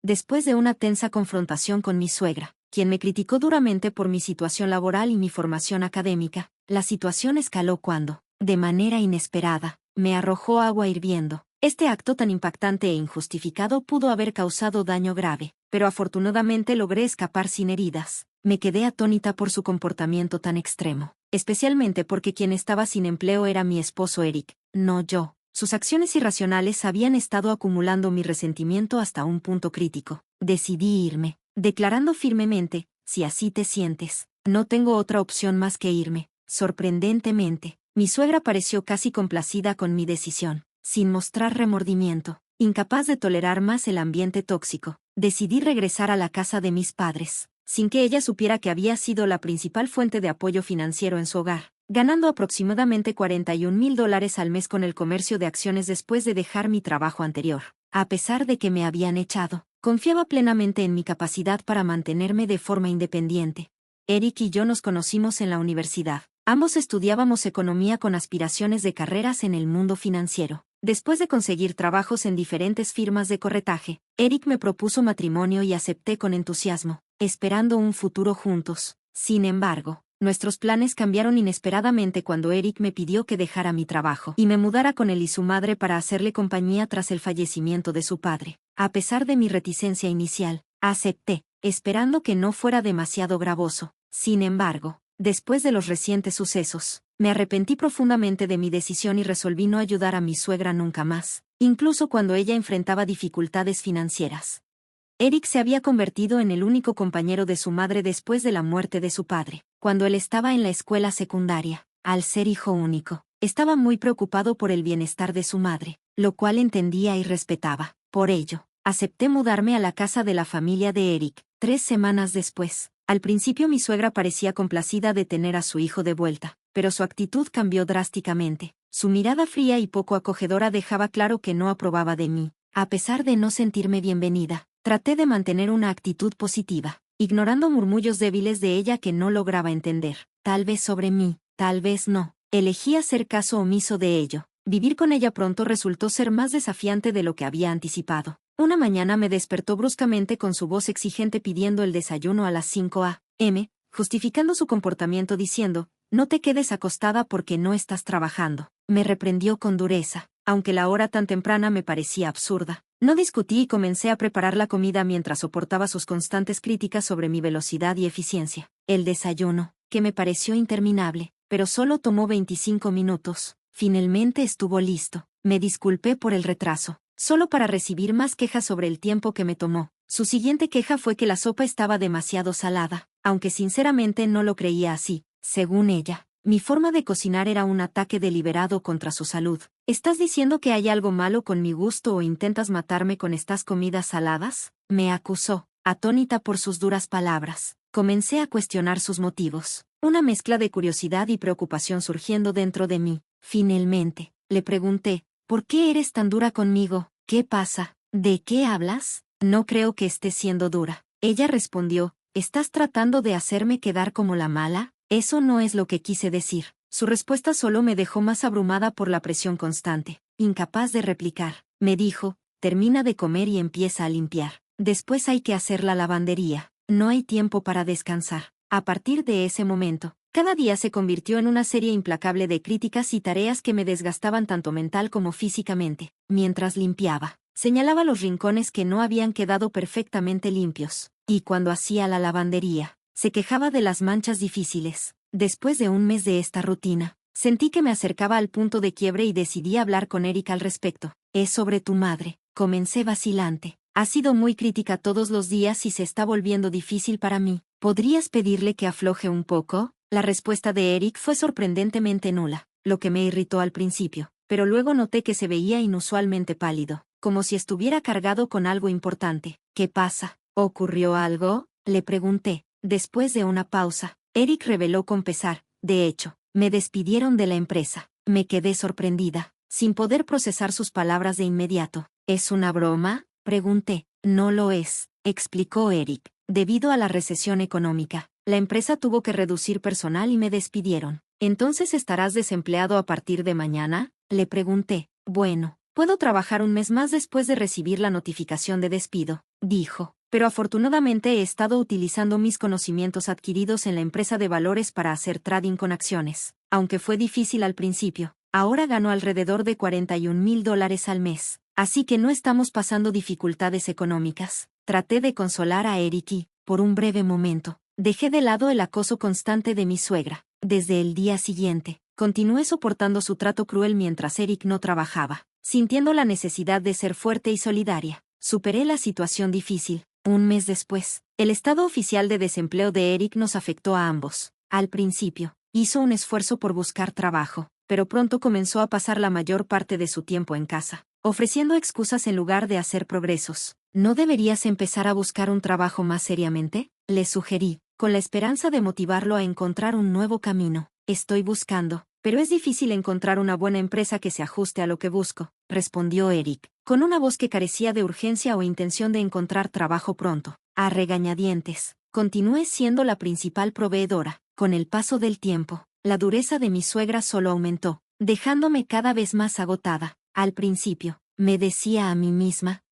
después de una tensa confrontación con mi suegra, quien me criticó duramente por mi situación laboral y mi formación académica. La situación escaló cuando, de manera inesperada, me arrojó agua hirviendo. Este acto tan impactante e injustificado pudo haber causado daño grave, pero afortunadamente logré escapar sin heridas. Me quedé atónita por su comportamiento tan extremo, especialmente porque quien estaba sin empleo era mi esposo Eric, no yo. Sus acciones irracionales habían estado acumulando mi resentimiento hasta un punto crítico. Decidí irme, declarando firmemente, si así te sientes, no tengo otra opción más que irme. Sorprendentemente, mi suegra pareció casi complacida con mi decisión. Sin mostrar remordimiento, incapaz de tolerar más el ambiente tóxico, decidí regresar a la casa de mis padres, sin que ella supiera que había sido la principal fuente de apoyo financiero en su hogar, ganando aproximadamente $41,000 al mes con el comercio de acciones después de dejar mi trabajo anterior. A pesar de que me habían echado, confiaba plenamente en mi capacidad para mantenerme de forma independiente. Eric y yo nos conocimos en la universidad. Ambos estudiábamos economía con aspiraciones de carreras en el mundo financiero. Después de conseguir trabajos en diferentes firmas de corretaje, Eric me propuso matrimonio y acepté con entusiasmo, esperando un futuro juntos. Sin embargo, nuestros planes cambiaron inesperadamente cuando Eric me pidió que dejara mi trabajo y me mudara con él y su madre para hacerle compañía tras el fallecimiento de su padre. A pesar de mi reticencia inicial, acepté, esperando que no fuera demasiado gravoso. Sin embargo, después de los recientes sucesos, me arrepentí profundamente de mi decisión y resolví no ayudar a mi suegra nunca más, incluso cuando ella enfrentaba dificultades financieras. Eric se había convertido en el único compañero de su madre después de la muerte de su padre, cuando él estaba en la escuela secundaria. Al ser hijo único, estaba muy preocupado por el bienestar de su madre, lo cual entendía y respetaba. Por ello, acepté mudarme a la casa de la familia de Eric. 3 semanas después, al principio mi suegra parecía complacida de tener a su hijo de vuelta, pero su actitud cambió drásticamente. Su mirada fría y poco acogedora dejaba claro que no aprobaba de mí. A pesar de no sentirme bienvenida, traté de mantener una actitud positiva, ignorando murmullos débiles de ella que no lograba entender. Tal vez sobre mí, tal vez no. Elegí hacer caso omiso de ello. Vivir con ella pronto resultó ser más desafiante de lo que había anticipado. Una mañana me despertó bruscamente con su voz exigente pidiendo el desayuno a las 5 a.m., justificando su comportamiento diciendo, «No te quedes acostada porque no estás trabajando». Me reprendió con dureza, aunque la hora tan temprana me parecía absurda. No discutí y comencé a preparar la comida mientras soportaba sus constantes críticas sobre mi velocidad y eficiencia. El desayuno, que me pareció interminable, pero solo tomó 25 minutos, finalmente estuvo listo. Me disculpé por el retraso, solo para recibir más quejas sobre el tiempo que me tomó. Su siguiente queja fue que la sopa estaba demasiado salada, aunque sinceramente no lo creía así. Según ella, mi forma de cocinar era un ataque deliberado contra su salud. ¿Estás diciendo que hay algo malo con mi gusto o intentas matarme con estas comidas saladas?, me acusó, atónita por sus duras palabras. Comencé a cuestionar sus motivos, una mezcla de curiosidad y preocupación surgiendo dentro de mí. Finalmente, le pregunté, ¿por qué eres tan dura conmigo? ¿Qué pasa? ¿De qué hablas? No creo que estés siendo dura. Ella respondió, ¿estás tratando de hacerme quedar como la mala? Eso no es lo que quise decir. Su respuesta solo me dejó más abrumada por la presión constante. Incapaz de replicar, me dijo, termina de comer y empieza a limpiar. Después hay que hacer la lavandería. No hay tiempo para descansar. A partir de ese momento, cada día se convirtió en una serie implacable de críticas y tareas que me desgastaban tanto mental como físicamente. Mientras limpiaba, señalaba los rincones que no habían quedado perfectamente limpios, y cuando hacía la lavandería, se quejaba de las manchas difíciles. Después de un mes de esta rutina, sentí que me acercaba al punto de quiebre y decidí hablar con Eric al respecto. Es sobre tu madre, comencé vacilante. Ha sido muy crítica todos los días y se está volviendo difícil para mí. ¿Podrías pedirle que afloje un poco? La respuesta de Eric fue sorprendentemente nula, lo que me irritó al principio, pero luego noté que se veía inusualmente pálido, como si estuviera cargado con algo importante. ¿Qué pasa? ¿Ocurrió algo?, le pregunté. Después de una pausa, Eric reveló con pesar, de hecho, me despidieron de la empresa. Me quedé sorprendida, sin poder procesar sus palabras de inmediato. ¿Es una broma?, pregunté. No lo es, explicó Eric. Debido a la recesión económica, la empresa tuvo que reducir personal y me despidieron. ¿Entonces estarás desempleado a partir de mañana?, le pregunté. Bueno, Puedo trabajar un mes más después de recibir la notificación de despido, dijo. Pero afortunadamente he estado utilizando mis conocimientos adquiridos en la empresa de valores para hacer trading con acciones. Aunque fue difícil al principio, ahora gano alrededor de $41,000 al mes. Así que no estamos pasando dificultades económicas. Traté de consolar a Eric y, por un breve momento, dejé de lado el acoso constante de mi suegra. Desde el día siguiente, continué soportando su trato cruel mientras Eric no trabajaba, sintiendo la necesidad de ser fuerte y solidaria. Superé la situación difícil. Un mes después, el estado oficial de desempleo de Eric nos afectó a ambos. Al principio, hizo un esfuerzo por buscar trabajo, pero pronto comenzó a pasar la mayor parte de su tiempo en casa, ofreciendo excusas en lugar de hacer progresos. ¿No deberías empezar a buscar un trabajo más seriamente?, le sugerí, con la esperanza de motivarlo a encontrar un nuevo camino. Estoy buscando, pero es difícil encontrar una buena empresa que se ajuste a lo que busco, respondió Eric, con una voz que carecía de urgencia o intención de encontrar trabajo pronto. A regañadientes, continué siendo la principal proveedora. Con el paso del tiempo, la dureza de mi suegra solo aumentó, dejándome cada vez más agotada. Al principio, me decía a mí misma,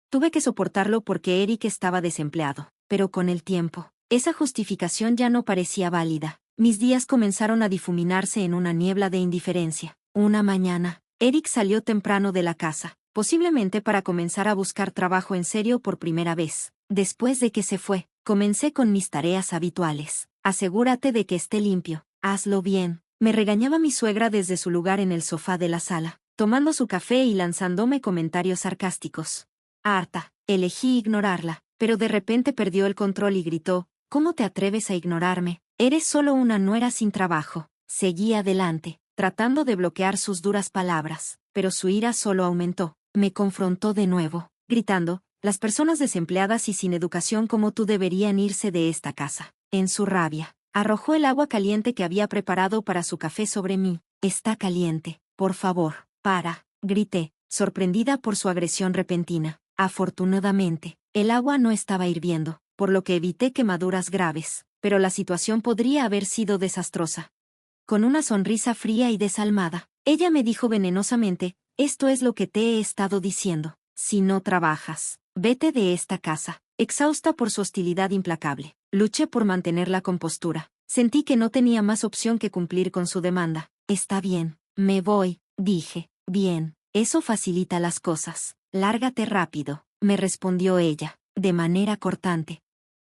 tuve que soportarlo porque Eric estaba desempleado, pero con el tiempo, esa justificación ya no parecía válida. Mis días comenzaron a difuminarse en una niebla de indiferencia. Una mañana, Eric salió temprano de la casa, posiblemente para comenzar a buscar trabajo en serio por primera vez. Después de que se fue, comencé con mis tareas habituales. Asegúrate de que esté limpio, hazlo bien. Me regañaba mi suegra desde su lugar en el sofá de la sala, tomando su café y lanzándome comentarios sarcásticos. Harta, elegí ignorarla, pero de repente perdió el control y gritó, ¿cómo te atreves a ignorarme? Eres solo una nuera sin trabajo. Seguí adelante, tratando de bloquear sus duras palabras, pero su ira solo aumentó. Me confrontó de nuevo, gritando, las personas desempleadas y sin educación como tú deberían irse de esta casa. En su rabia, arrojó el agua caliente que había preparado para su café sobre mí. Está caliente, por favor, para, grité, sorprendida por su agresión repentina. Afortunadamente, el agua no estaba hirviendo, por lo que evité quemaduras graves, pero la situación podría haber sido desastrosa. Con una sonrisa fría y desalmada, ella me dijo venenosamente, esto es lo que te he estado diciendo, si no trabajas, vete de esta casa. Exhausta por su hostilidad implacable, luché por mantener la compostura. Sentí que no tenía más opción que cumplir con su demanda. Está bien, me voy, dije. Bien, eso facilita las cosas. Lárgate rápido, me respondió ella, de manera cortante.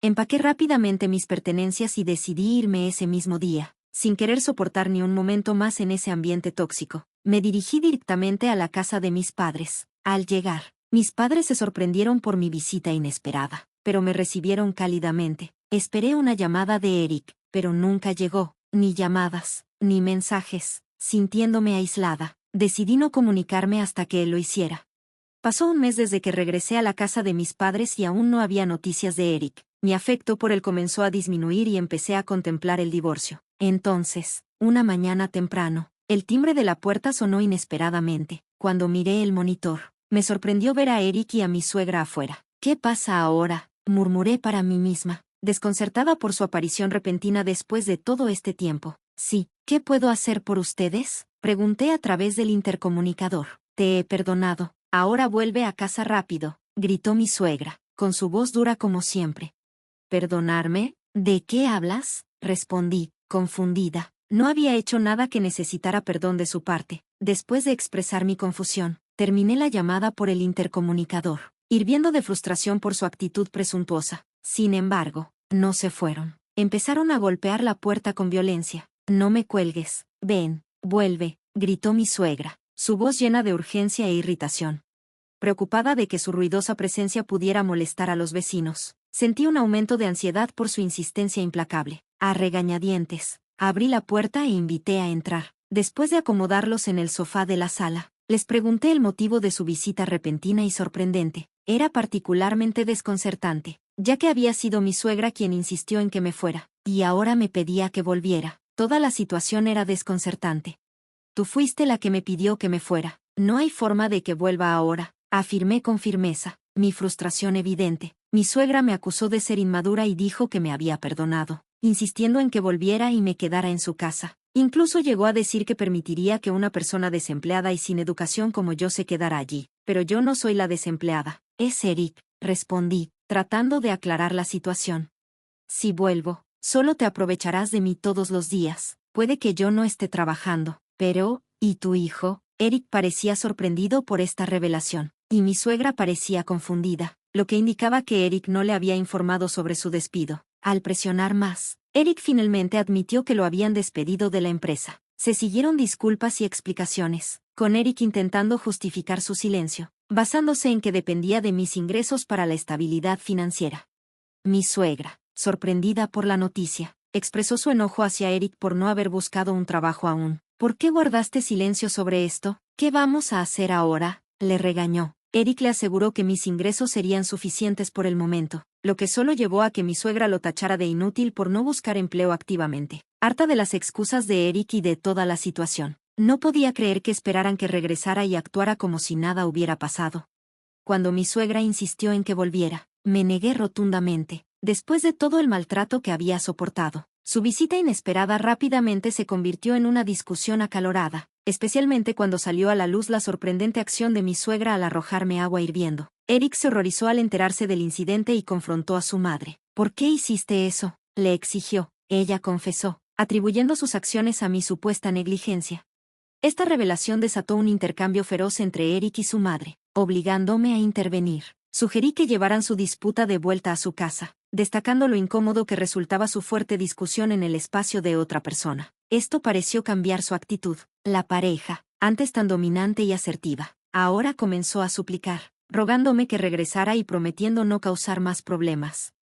Empaqué rápidamente mis pertenencias y decidí irme ese mismo día, sin querer soportar ni un momento más en ese ambiente tóxico. Me dirigí directamente a la casa de mis padres. Al llegar, mis padres se sorprendieron por mi visita inesperada, pero me recibieron cálidamente. Esperé una llamada de Eric, pero nunca llegó, ni llamadas, ni mensajes. Sintiéndome aislada, decidí no comunicarme hasta que él lo hiciera. Pasó un mes desde que regresé a la casa de mis padres y aún no había noticias de Eric. Mi afecto por él comenzó a disminuir y empecé a contemplar el divorcio. Entonces, una mañana temprano, el timbre de la puerta sonó inesperadamente. Cuando miré el monitor, me sorprendió ver a Eric y a mi suegra afuera. ¿Qué pasa ahora?, murmuré para mí misma, desconcertada por su aparición repentina después de todo este tiempo. Sí, ¿qué puedo hacer por ustedes?, pregunté a través del intercomunicador. Te he perdonado, ahora vuelve a casa rápido, gritó mi suegra, con su voz dura como siempre. ¿Perdonarme? ¿De qué hablas?, respondí, confundida. No había hecho nada que necesitara perdón de su parte. Después de expresar mi confusión, terminé la llamada por el intercomunicador, hirviendo de frustración por su actitud presuntuosa. Sin embargo, no se fueron. Empezaron a golpear la puerta con violencia. No me cuelgues, ven, vuelve, gritó mi suegra, su voz llena de urgencia e irritación. Preocupada de que su ruidosa presencia pudiera molestar a los vecinos, sentí un aumento de ansiedad por su insistencia implacable. A regañadientes, abrí la puerta e invité a entrar. Después de acomodarlos en el sofá de la sala, les pregunté el motivo de su visita repentina y sorprendente. Era particularmente desconcertante, ya que había sido mi suegra quien insistió en que me fuera, y ahora me pedía que volviera. Toda la situación era desconcertante. Tú fuiste la que me pidió que me fuera. No hay forma de que vuelva ahora, afirmé con firmeza, mi frustración evidente. Mi suegra me acusó de ser inmadura y dijo que me había perdonado, insistiendo en que volviera y me quedara en su casa. Incluso llegó a decir que permitiría que una persona desempleada y sin educación como yo se quedara allí. Pero yo no soy la desempleada. Es Eric, respondí, tratando de aclarar la situación. Si vuelvo, solo te aprovecharás de mí todos los días. Puede que yo no esté trabajando. Pero, ¿y tu hijo? Eric parecía sorprendido por esta revelación, y mi suegra parecía confundida, lo que indicaba que Eric no le había informado sobre su despido. Al presionar más, Eric finalmente admitió que lo habían despedido de la empresa. Se siguieron disculpas y explicaciones, con Eric intentando justificar su silencio, basándose en que dependía de mis ingresos para la estabilidad financiera. Mi suegra, sorprendida por la noticia, expresó su enojo hacia Eric por no haber buscado un trabajo aún. ¿Por qué guardaste silencio sobre esto? ¿Qué vamos a hacer ahora? Le regañó. Eric le aseguró que mis ingresos serían suficientes por el momento, lo que solo llevó a que mi suegra lo tachara de inútil por no buscar empleo activamente. Harta de las excusas de Eric y de toda la situación, no podía creer que esperaran que regresara y actuara como si nada hubiera pasado. Cuando mi suegra insistió en que volviera, me negué rotundamente. Después de todo el maltrato que había soportado, su visita inesperada rápidamente se convirtió en una discusión acalorada, especialmente cuando salió a la luz la sorprendente acción de mi suegra al arrojarme agua hirviendo. Eric se horrorizó al enterarse del incidente y confrontó a su madre. ¿Por qué hiciste eso?, le exigió. Ella confesó, atribuyendo sus acciones a mi supuesta negligencia. Esta revelación desató un intercambio feroz entre Eric y su madre, obligándome a intervenir. Sugerí que llevaran su disputa de vuelta a su casa, destacando lo incómodo que resultaba su fuerte discusión en el espacio de otra persona. Esto pareció cambiar su actitud. La pareja, antes tan dominante y asertiva, ahora comenzó a suplicar, rogándome que regresara y prometiendo no causar más problemas.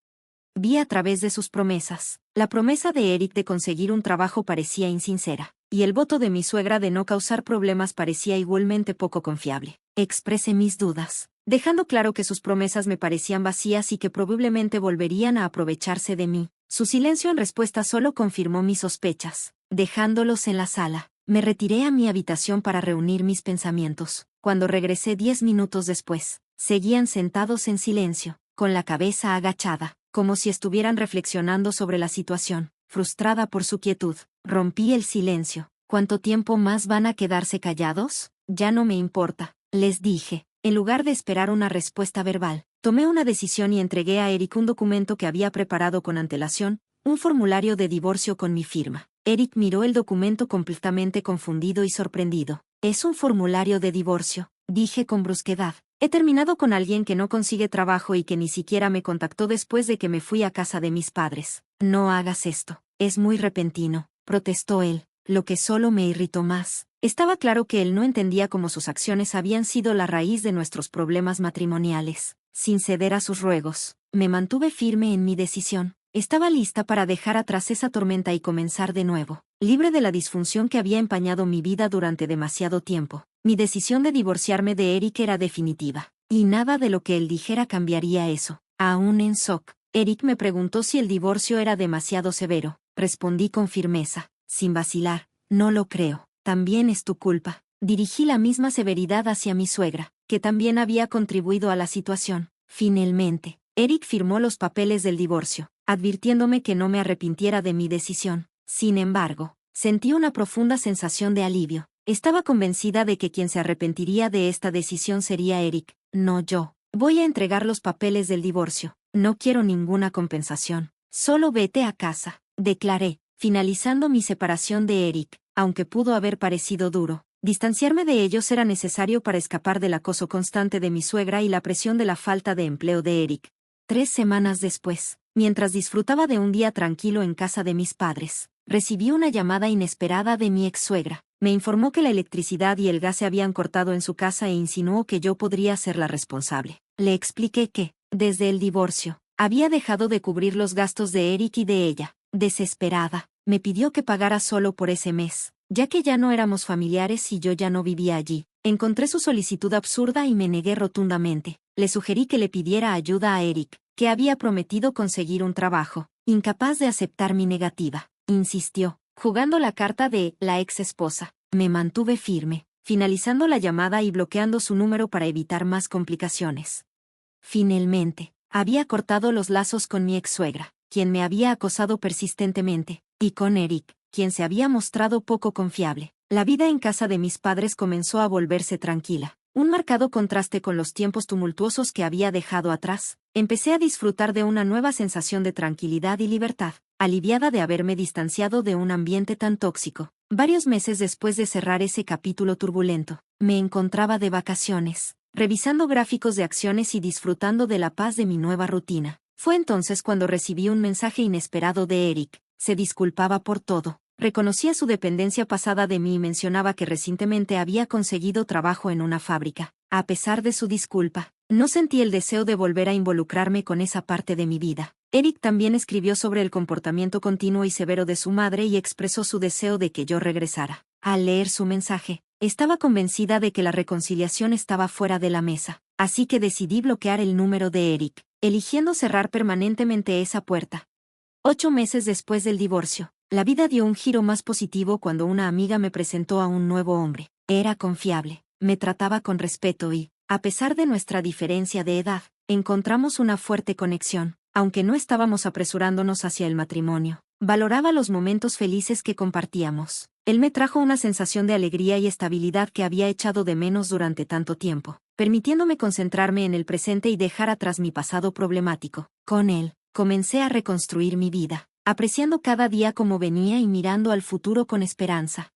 Vi a través de sus promesas. La promesa de Eric de conseguir un trabajo parecía insincera, y el voto de mi suegra de no causar problemas parecía igualmente poco confiable. Expresé mis dudas, dejando claro que sus promesas me parecían vacías y que probablemente volverían a aprovecharse de mí. Su silencio en respuesta solo confirmó mis sospechas. Dejándolos en la sala, me retiré a mi habitación para reunir mis pensamientos. Cuando regresé 10 minutos después, seguían sentados en silencio, con la cabeza agachada, como si estuvieran reflexionando sobre la situación. Frustrada por su quietud, rompí el silencio. ¿Cuánto tiempo más van a quedarse callados? Ya no me importa, les dije. En lugar de esperar una respuesta verbal, tomé una decisión y entregué a Eric un documento que había preparado con antelación, un formulario de divorcio con mi firma. Eric miró el documento completamente confundido y sorprendido. ¿Es un formulario de divorcio?, dije con brusquedad. He terminado con alguien que no consigue trabajo y que ni siquiera me contactó después de que me fui a casa de mis padres. No hagas esto. Es muy repentino, protestó él, lo que solo me irritó más. Estaba claro que él no entendía cómo sus acciones habían sido la raíz de nuestros problemas matrimoniales. Sin ceder a sus ruegos, me mantuve firme en mi decisión. Estaba lista para dejar atrás esa tormenta y comenzar de nuevo, libre de la disfunción que había empañado mi vida durante demasiado tiempo. Mi decisión de divorciarme de Eric era definitiva, y nada de lo que él dijera cambiaría eso. Aún en shock, Eric me preguntó si el divorcio era demasiado severo. Respondí con firmeza, sin vacilar, no lo creo. También es tu culpa. Dirigí la misma severidad hacia mi suegra, que también había contribuido a la situación. Finalmente, Eric firmó los papeles del divorcio, advirtiéndome que no me arrepintiera de mi decisión. Sin embargo, sentí una profunda sensación de alivio. Estaba convencida de que quien se arrepentiría de esta decisión sería Eric, no yo. Voy a entregar los papeles del divorcio. No quiero ninguna compensación. Solo vete a casa, declaré, finalizando mi separación de Eric. Aunque pudo haber parecido duro, distanciarme de ellos era necesario para escapar del acoso constante de mi suegra y la presión de la falta de empleo de Eric. 3 semanas después, mientras disfrutaba de un día tranquilo en casa de mis padres, recibí una llamada inesperada de mi ex-suegra. Me informó que la electricidad y el gas se habían cortado en su casa e insinuó que yo podría ser la responsable. Le expliqué que, desde el divorcio, había dejado de cubrir los gastos de Eric y de ella. Desesperada, me pidió que pagara solo por ese mes, ya que ya no éramos familiares y yo ya no vivía allí. Encontré su solicitud absurda y me negué rotundamente. Le sugerí que le pidiera ayuda a Eric, que había prometido conseguir un trabajo. Incapaz de aceptar mi negativa, insistió, jugando la carta de la ex esposa. Me mantuve firme, finalizando la llamada y bloqueando su número para evitar más complicaciones. Finalmente, había cortado los lazos con mi ex suegra, quien me había acosado persistentemente, y con Eric, quien se había mostrado poco confiable. La vida en casa de mis padres comenzó a volverse tranquila. Un marcado contraste con los tiempos tumultuosos que había dejado atrás. Empecé a disfrutar de una nueva sensación de tranquilidad y libertad, aliviada de haberme distanciado de un ambiente tan tóxico. Varios meses después de cerrar ese capítulo turbulento, me encontraba de vacaciones, revisando gráficos de acciones y disfrutando de la paz de mi nueva rutina. Fue entonces cuando recibí un mensaje inesperado de Eric. Se disculpaba por todo. Reconocía su dependencia pasada de mí y mencionaba que recientemente había conseguido trabajo en una fábrica. A pesar de su disculpa, no sentí el deseo de volver a involucrarme con esa parte de mi vida. Eric también escribió sobre el comportamiento continuo y severo de su madre y expresó su deseo de que yo regresara. Al leer su mensaje, estaba convencida de que la reconciliación estaba fuera de la mesa, así que decidí bloquear el número de Eric, eligiendo cerrar permanentemente esa puerta. 8 meses después del divorcio, la vida dio un giro más positivo cuando una amiga me presentó a un nuevo hombre. Era confiable, me trataba con respeto y, a pesar de nuestra diferencia de edad, encontramos una fuerte conexión, aunque no estábamos apresurándonos hacia el matrimonio. Valoraba los momentos felices que compartíamos. Él me trajo una sensación de alegría y estabilidad que había echado de menos durante tanto tiempo, permitiéndome concentrarme en el presente y dejar atrás mi pasado problemático. Con él, comencé a reconstruir mi vida, apreciando cada día como venía y mirando al futuro con esperanza.